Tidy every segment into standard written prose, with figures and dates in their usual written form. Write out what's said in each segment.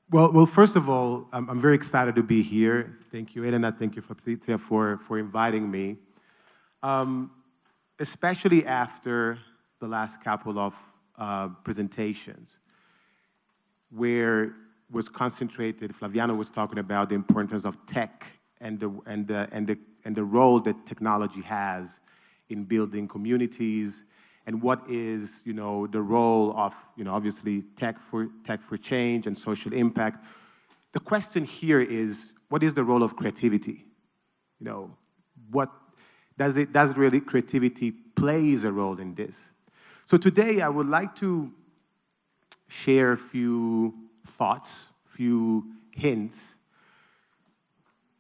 Well, first of all, I'm very excited to be here. Thank you, Elena. Thank you, Fabrizia, for inviting me. Um, Especially after the last couple of presentations, where was concentrated. Flaviano was talking about the importance of tech and the role that technology has in building communities, and what is the role of obviously tech for change and social impact. The question here is, what is the role of creativity? What does really creativity plays a role in this? So today I would like to share a few thoughts, few hints,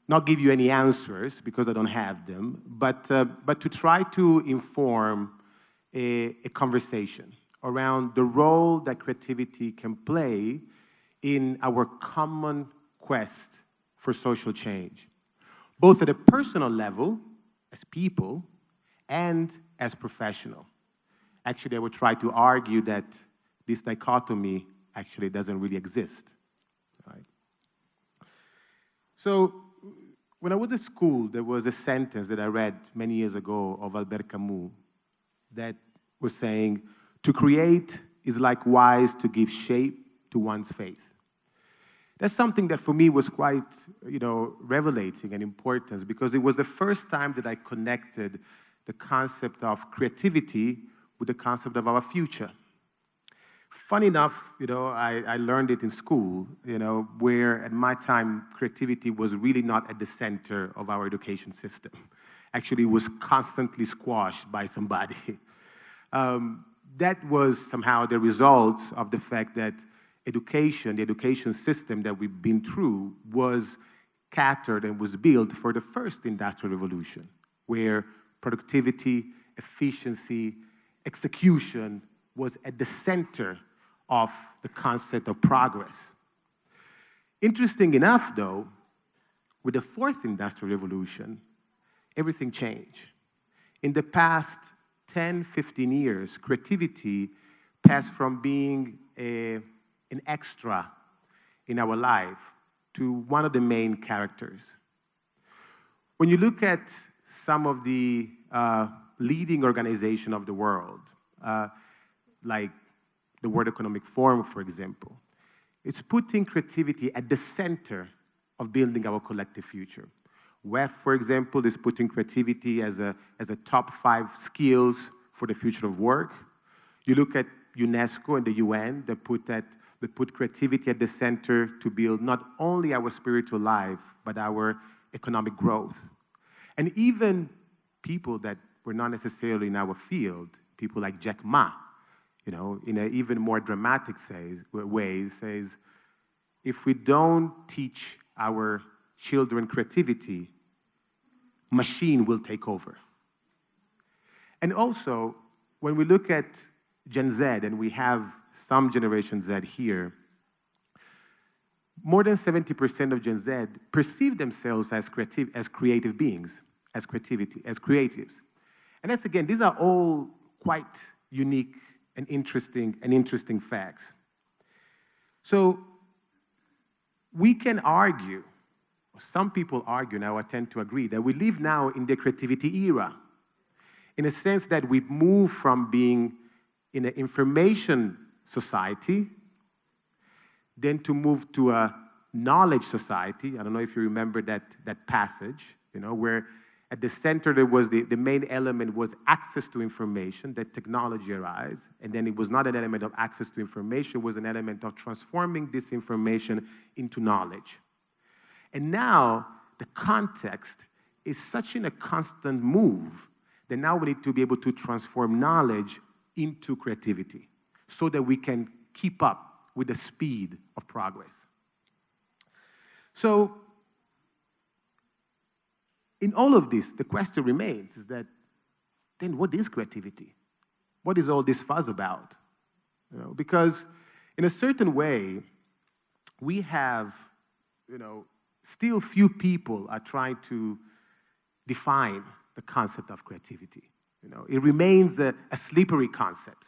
not give you any answers because I don't have them, but to try to inform a conversation around the role that creativity can play in our common quest for social change, both at a personal level, as people, and as professional. Actually, I would try to argue that this dichotomy actually doesn't really exist. Right? So, when I was at school, there was a sentence that I read many years ago of Albert Camus that was saying, "To create is likewise to give shape to one's faith." That's something that for me was quite, revelating and important, because it was the first time that I connected the concept of creativity with the concept of our future. Funny enough, I learned it in school, where at my time, creativity was really not at the center of our education system. Actually, it was constantly squashed by somebody. That was somehow the result of the fact that the education system that we've been through was catered and was built for the first industrial revolution, where productivity, efficiency, execution was at the center of the concept of progress. Interesting enough, though, with the fourth industrial revolution, everything changed. In the past 10, 15 years, creativity passed from being an extra in our life to one of the main characters. When you look at some of the leading organizations of the world, like the World Economic Forum, for example, it's putting creativity at the center of building our collective future. WEF, for example, is putting creativity as a top 5 skills for the future of work. You look at UNESCO and the UN, they put creativity at the center to build not only our spiritual life, but our economic growth. And even people that were not necessarily in our field, people like Jack Ma, in an even more dramatic way, says, if we don't teach our children creativity, machine will take over. And also, when we look at Gen Z, and we have some Generation Z here, more than 70% of Gen Z perceive themselves as creative beings, as creatives. And that's, again, these are all quite unique and interesting facts. So we can argue, some people argue, and I tend to agree, that we live now in the creativity era, in a sense that we've moved from being in an information society, then to move to a knowledge society. I don't know if you remember that passage, where at the center there was the main element was access to information, that technology arrived, and then it was not an element of access to information, it was an element of transforming this information into knowledge. And now the context is such in a constant move that now we need to be able to transform knowledge into creativity so that we can keep up with the speed of progress. So, in all of this, the question remains is that, then what is creativity? What is all this fuss about? Because in a certain way, we have, still few people are trying to define the concept of creativity. It remains a slippery concept.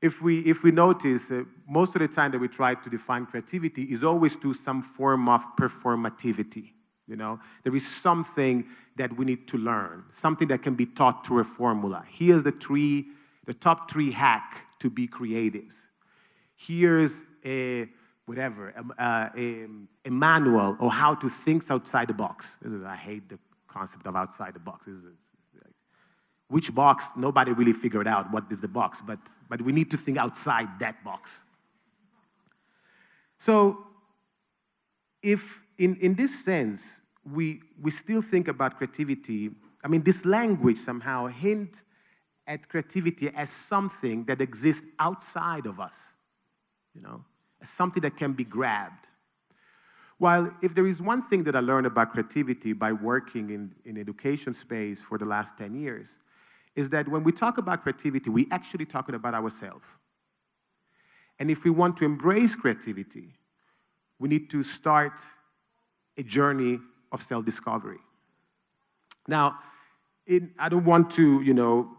if we notice, most of the time that we try to define creativity is always to some form of performativity. You know, there is something that we need to learn, something that can be taught through a formula. Here's the top three hack to be creatives. Here's a manual on how to think outside the box. I hate the concept of outside the box. Which box? Nobody really figured out what is the box, but we need to think outside that box. So, if in this sense we still think about creativity, I mean, this language somehow hints at creativity as something that exists outside of us, you know, as something that can be grabbed. While if there is one thing that I learned about creativity by working in education space for the last 10 years, is that when we talk about creativity, we actually talking about ourselves. And if we want to embrace creativity, we need to start a journey of self-discovery. Now, I don't want to, you know,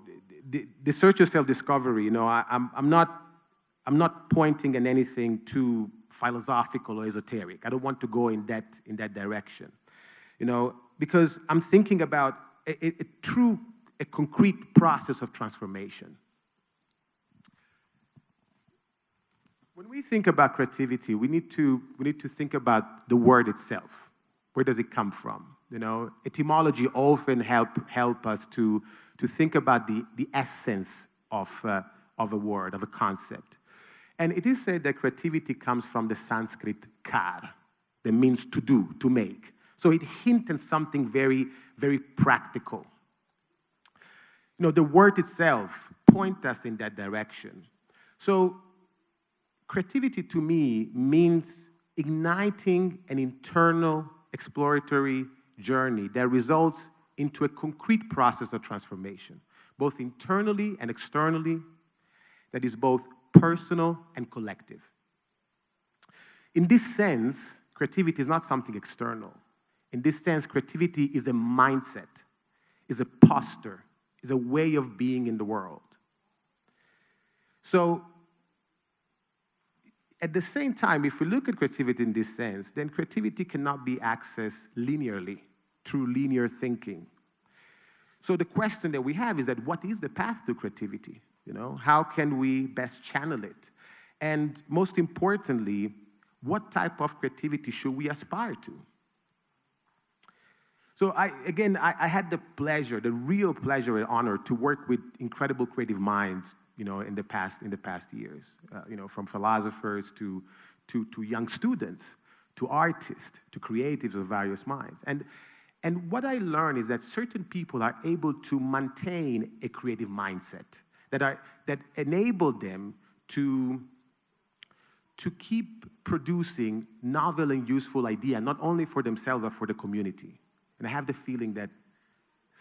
the search of self-discovery, you know, I'm not pointing at anything too philosophical or esoteric. I don't want to go in that direction, you know, because I'm thinking about a concrete process of transformation. When we think about creativity, we need to think about the word itself. Where does it come from? You know, etymology often help us to think about the essence of a word, of a concept. And it is said that creativity comes from the Sanskrit kar, that means to do, to make. So it hints at something very, very practical. You know, the word itself points us in that direction. So creativity to me means igniting an internal exploratory journey that results into a concrete process of transformation, both internally and externally, that is both personal and collective. In this sense, creativity is not something external. In this sense, creativity is a mindset, is a posture, is a way of being in the world. So, at the same time, if we look at creativity in this sense, then creativity cannot be accessed linearly through linear thinking. So the question that we have is that what is the path to creativity? You know, how can we best channel it? And most importantly, what type of creativity should we aspire to? So I had the pleasure, the real pleasure and honor to work with incredible creative minds, you know, in the past years, you know, from philosophers to young students, to artists, to creatives of various minds. And what I learned is that certain people are able to maintain a creative mindset that enable them to keep producing novel and useful ideas, not only for themselves, but for the community. And I have the feeling that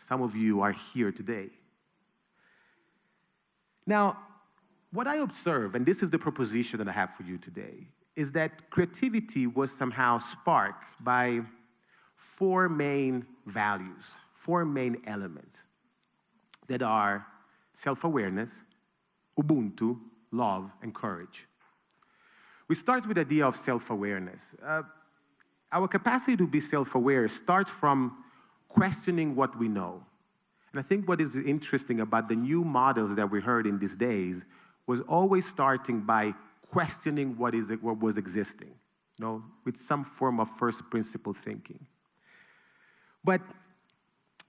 some of you are here today. Now, what I observe, and this is the proposition that I have for you today, is that creativity was somehow sparked by four main values, four main elements that are self-awareness, Ubuntu, love, and courage. We start with the idea of self-awareness. Our capacity to be self-aware starts from questioning what we know. And I think what is interesting about the new models that we heard in these days was always starting by questioning what was existing, you know, with some form of first principle thinking. But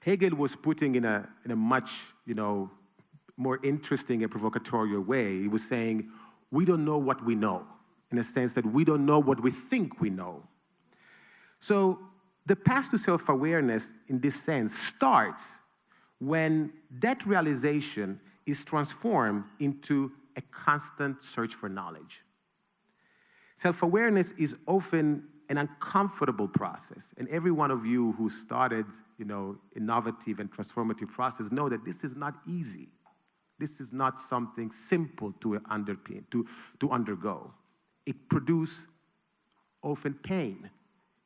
Hegel was putting in a much, you know, more interesting and provocatorial way. He was saying, we don't know what we know, in a sense that we don't know what we think we know. So the path to self-awareness, in this sense, starts when that realization is transformed into a constant search for knowledge. Self-awareness is often an uncomfortable process, and every one of you who started, you know, innovative and transformative process know that this is not easy. This is not something simple to underpin, to undergo. It produces often pain.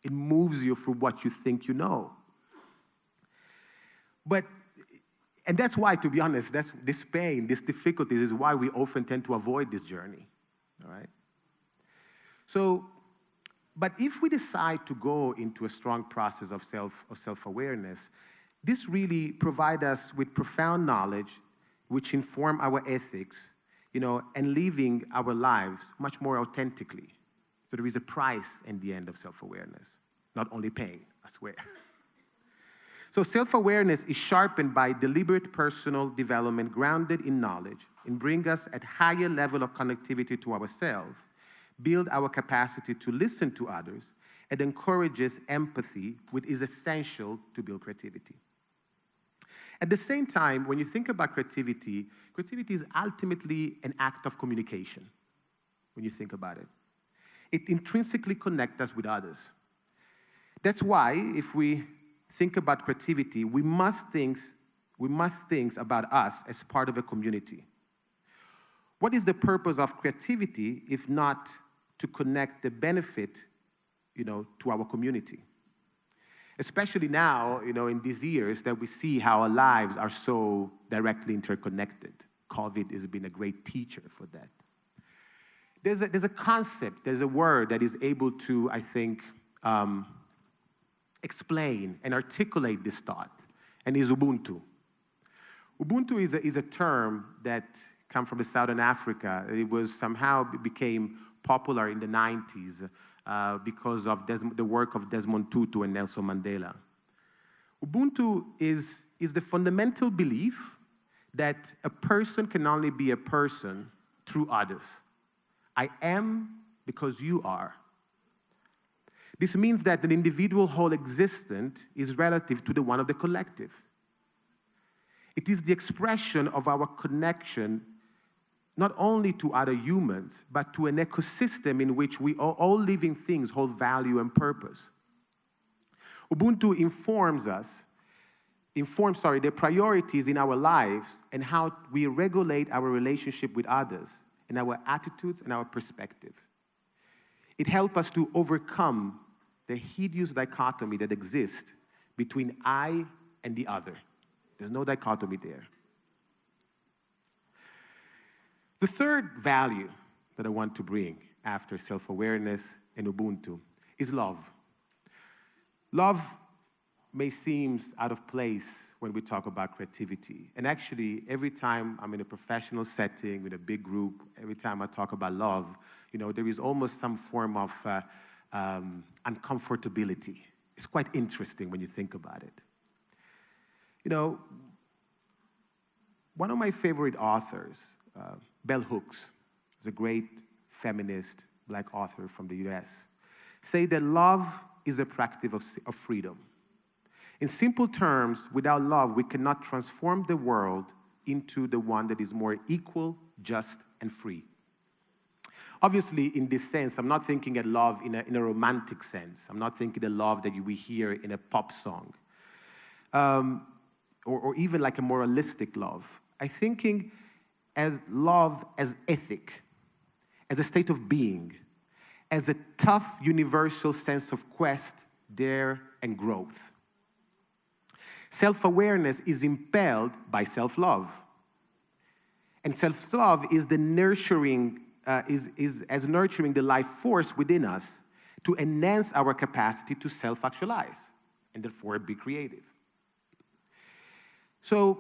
It moves you from what you think you know. But And that's why, to be honest, that's this pain, this difficulties is why we often tend to avoid this journey, all right? So, but if we decide to go into a strong process of self-awareness, this really provides us with profound knowledge which inform our ethics, and living our lives much more authentically. So there is a price in the end of self-awareness, not only pain, I swear. So self-awareness is sharpened by deliberate personal development grounded in knowledge and bring us at higher level of connectivity to ourselves, build our capacity to listen to others, and encourages empathy, which is essential to build creativity. At the same time, when you think about creativity, creativity is ultimately an act of communication, when you think about it. It intrinsically connects us with others. That's why, if we think about creativity, we must think about us as part of a community. What is the purpose of creativity if not to connect the benefit, to our community? Especially now, in these years that we see how our lives are so directly interconnected. COVID has been a great teacher for that. There's a concept, there's a word that is able to, I think, explain and articulate this thought, and is Ubuntu. Ubuntu is a term that comes from Southern Africa. It was somehow became popular in the 90s because of the work of Desmond Tutu and Nelson Mandela. Ubuntu is the fundamental belief that a person can only be a person through others. I am because you are. This means that an individual whole existence is relative to the one of the collective. It is the expression of our connection not only to other humans, but to an ecosystem in which all living things hold value and purpose. Ubuntu informs the priorities in our lives and how we regulate our relationship with others, and our attitudes and our perspective. It helps us to overcome the hideous dichotomy that exists between I and the other. There's no dichotomy there. The third value that I want to bring after self-awareness and Ubuntu is love. Love may seem out of place when we talk about creativity. And actually, every time I'm in a professional setting with a big group, every time I talk about love, there is almost some form of uncomfortability. It's quite interesting when you think about it. One of my favorite authors, Bell Hooks, is a great feminist black author from the US, say that love is a practice of freedom. In simple terms, without love, we cannot transform the world into the one that is more equal, just, and free. Obviously, in this sense, I'm not thinking of love in a romantic sense. I'm not thinking of love that we hear in a pop song, or even like a moralistic love. I'm thinking as love as ethic, as a state of being, as a tough universal sense of quest, dare, and growth. Self-awareness is impelled by self-love. And self-love is the nurturing, as nurturing the life force within us to enhance our capacity to self-actualize and therefore be creative. So,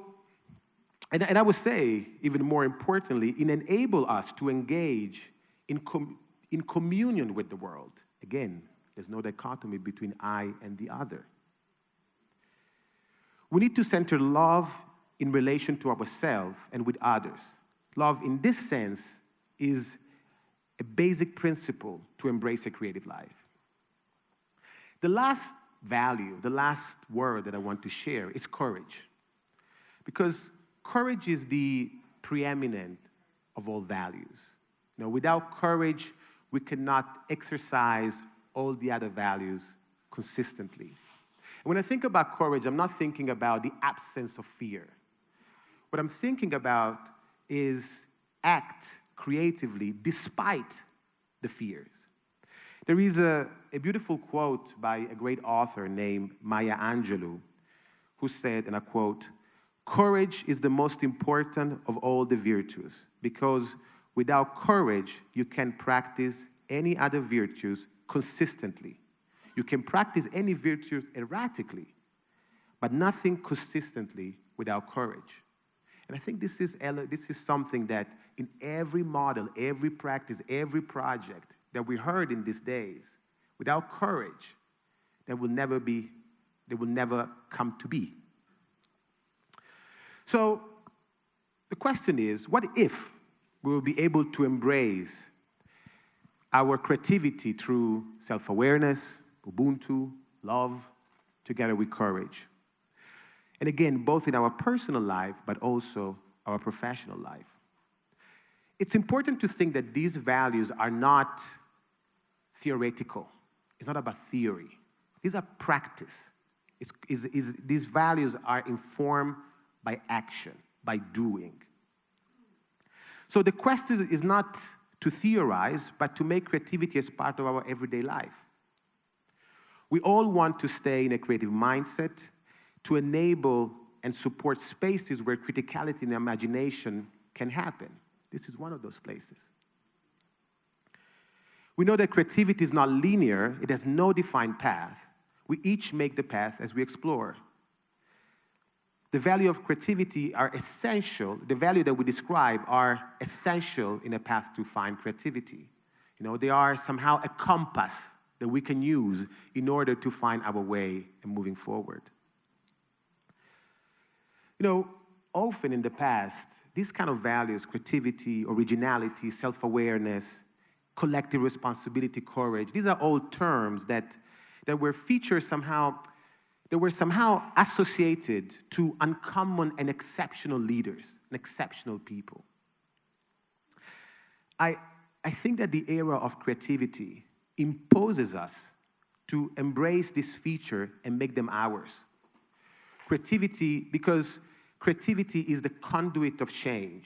and I would say, even more importantly, it enables us to engage in communion with the world. Again, there's no dichotomy between I and the other. We need to center love in relation to ourselves and with others. Love, in this sense, is a basic principle to embrace a creative life. The last value, the last word that I want to share is courage. Because courage is the preeminent of all values. Without courage, we cannot exercise all the other values consistently. And when I think about courage, I'm not thinking about the absence of fear. What I'm thinking about is act creatively despite the fears. There is a beautiful quote by a great author named Maya Angelou, who said, and I quote, Courage is the most important of all the virtues because without courage, you can practice any other virtues consistently. You can practice any virtues erratically, but nothing consistently without courage. And I think this is something that in every model, every practice, every project that we heard in these days, without courage, they will never come to be. So the question is, what if we will be able to embrace our creativity through self-awareness, Ubuntu, love, together with courage? And again, both in our personal life, but also our professional life. It's important to think that these values are not theoretical. It's not about theory. These are practice. These values are informed by action, by doing. So the question is not to theorize, but to make creativity as part of our everyday life. We all want to stay in a creative mindset, to enable and support spaces where criticality and imagination can happen. This is one of those places. We know that creativity is not linear. It has no defined path. We each make the path as we explore. The value of creativity are essential. The value that we describe are essential in a path to find creativity. They are somehow a compass that we can use in order to find our way in moving forward. Often in the past, these kind of values, creativity, originality, self-awareness, collective responsibility, courage, these are all terms that were featured somehow, that were somehow associated to uncommon and exceptional leaders and exceptional people. I think that the era of creativity imposes us to embrace this feature and make them ours. Because creativity is the conduit of change.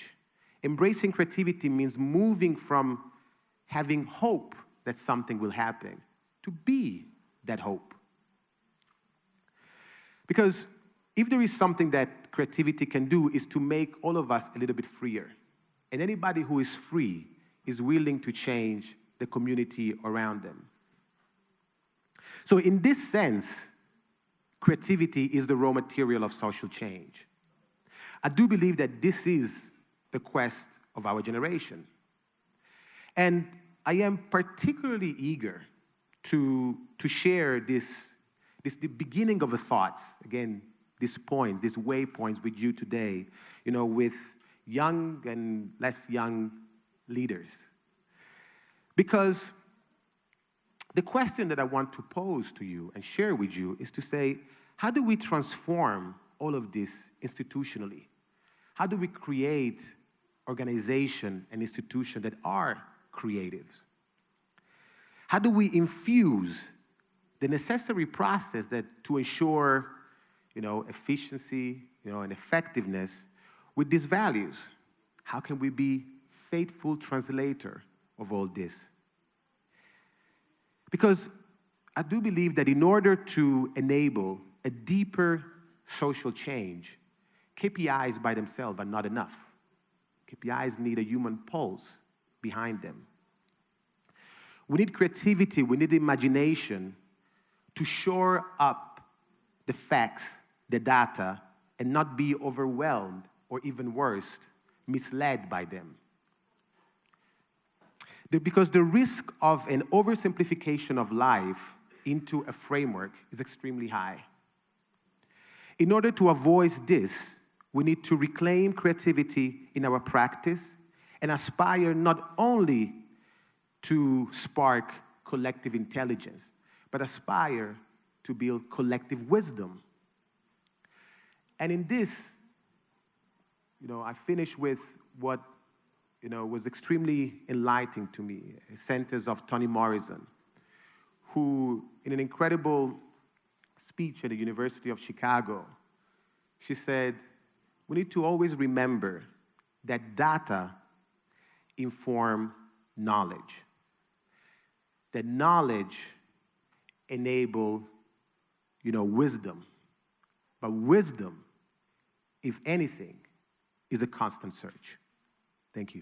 Embracing creativity means moving from having hope that something will happen to be that hope. Because if there is something that creativity can do is to make all of us a little bit freer. And anybody who is free is willing to change the community around them. So in this sense, creativity is the raw material of social change. I do believe that this is the quest of our generation. And I am particularly eager to share the beginning of the thoughts, again, these points, these waypoints with you today, with young and less young leaders. Because the question that I want to pose to you and share with you is to say, how do we transform all of this institutionally? How do we create organization and institutions that are creatives? How do we infuse the necessary process to ensure, efficiency, and effectiveness with these values? How can we be faithful translator of all this? Because I do believe that in order to enable a deeper social change, KPIs by themselves are not enough. KPIs need a human pulse behind them. We need creativity, we need imagination to shore up the facts, the data, and not be overwhelmed or even worse, misled by them. Because the risk of an oversimplification of life into a framework is extremely high. In order to avoid this, we need to reclaim creativity in our practice and aspire not only to spark collective intelligence, but aspire to build collective wisdom. And in this, I finish with what was extremely enlightening to me, a sentence of Toni Morrison, who, in an incredible speech at the University of Chicago, she said, we need to always remember that data inform knowledge. That knowledge enable, wisdom. But wisdom if anything, is a constant search. Thank you.